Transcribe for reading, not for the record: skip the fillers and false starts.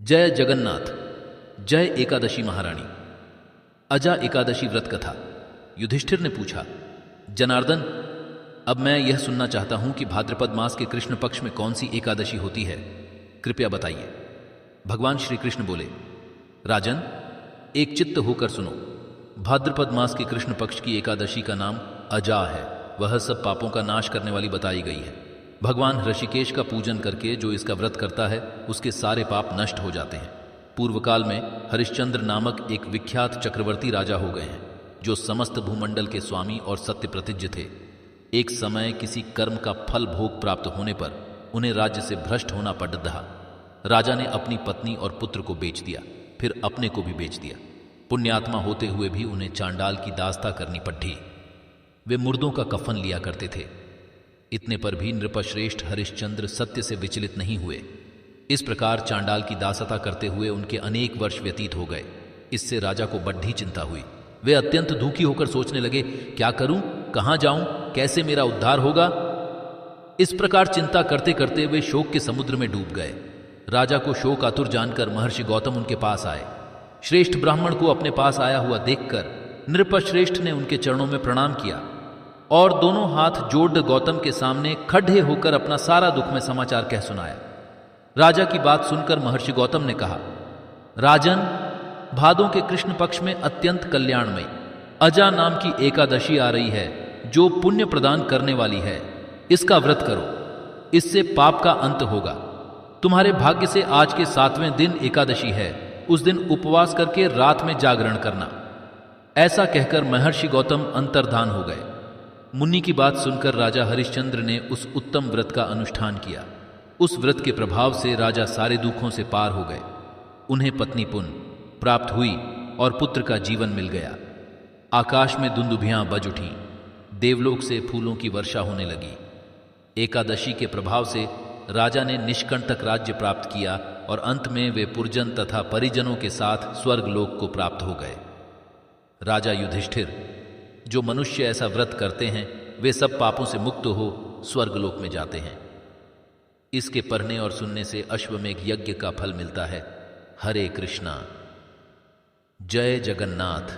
जय जगन्नाथ। जय एकादशी महारानी। अजा एकादशी व्रत कथा। युधिष्ठिर ने पूछा, जनार्दन, अब मैं यह सुनना चाहता हूं कि भाद्रपद मास के कृष्ण पक्ष में कौन सी एकादशी होती है, कृपया बताइए। भगवान श्री कृष्ण बोले, राजन, एक चित्त होकर सुनो। भाद्रपद मास के कृष्ण पक्ष की एकादशी का नाम अजा है। वह सब पापों का नाश करने वाली बताई गई है। भगवान ऋषिकेश का पूजन करके जो इसका व्रत करता है उसके सारे पाप नष्ट हो जाते हैं। पूर्व काल में हरिश्चंद्र नामक एक विख्यात चक्रवर्ती राजा हो गए हैं, जो समस्त भूमंडल के स्वामी और सत्य प्रतिज्ञ थे। एक समय किसी कर्म का फल भोग प्राप्त होने पर उन्हें राज्य से भ्रष्ट होना पड़ रहा। राजा ने अपनी पत्नी और पुत्र को बेच दिया, फिर अपने को भी बेच दिया। पुण्यात्मा होते हुए भी उन्हें चांडाल की दास्ता करनी पड़ी। वे मुर्दों का कफन लिया करते थे। इतने पर भी नृपश्रेष्ठ हरिश्चंद्र सत्य से विचलित नहीं हुए। इस प्रकार चांडाल की दासता करते हुए उनके अनेक वर्ष व्यतीत हो गए। इससे राजा को बड़ी चिंता हुई। वे अत्यंत दुखी होकर सोचने लगे, क्या करूं, कहां जाऊं, कैसे मेरा उद्धार होगा। इस प्रकार चिंता करते करते वे शोक के समुद्र में डूब गए। राजा को शोक आतुर जानकर महर्षि गौतम उनके पास आए। श्रेष्ठ ब्राह्मण को अपने पास आया हुआ देखकर नृपश्रेष्ठ ने उनके चरणों में प्रणाम किया और दोनों हाथ जोड़ गौतम के सामने खड़े होकर अपना सारा दुखमय समाचार कह सुनाया। राजा की बात सुनकर महर्षि गौतम ने कहा, राजन, भादों के कृष्ण पक्ष में अत्यंत कल्याणमयी अजा नाम की एकादशी आ रही है, जो पुण्य प्रदान करने वाली है। इसका व्रत करो, इससे पाप का अंत होगा। तुम्हारे भाग्य से आज के 7वें दिन एकादशी है। उस दिन उपवास करके रात में जागरण करना। ऐसा कहकर महर्षि गौतम अंतर्धान हो गए। मुनि की बात सुनकर राजा हरिश्चंद्र ने उस उत्तम व्रत का अनुष्ठान किया। उस व्रत के प्रभाव से राजा सारे दुखों से पार हो गए। उन्हें पत्नी पुण्य प्राप्त हुई और पुत्र का जीवन मिल गया। आकाश में दुंदुभियां बज उठी, देवलोक से फूलों की वर्षा होने लगी। एकादशी के प्रभाव से राजा ने निष्कंटक राज्य प्राप्त किया और अंत में वे पुरजन तथा परिजनों के साथ स्वर्गलोक को प्राप्त हो गए। राजा युधिष्ठिर, जो मनुष्य ऐसा व्रत करते हैं वे सब पापों से मुक्त हो स्वर्गलोक में जाते हैं। इसके पढ़ने और सुनने से अश्वमेघ यज्ञ का फल मिलता है। हरे कृष्णा। जय जगन्नाथ।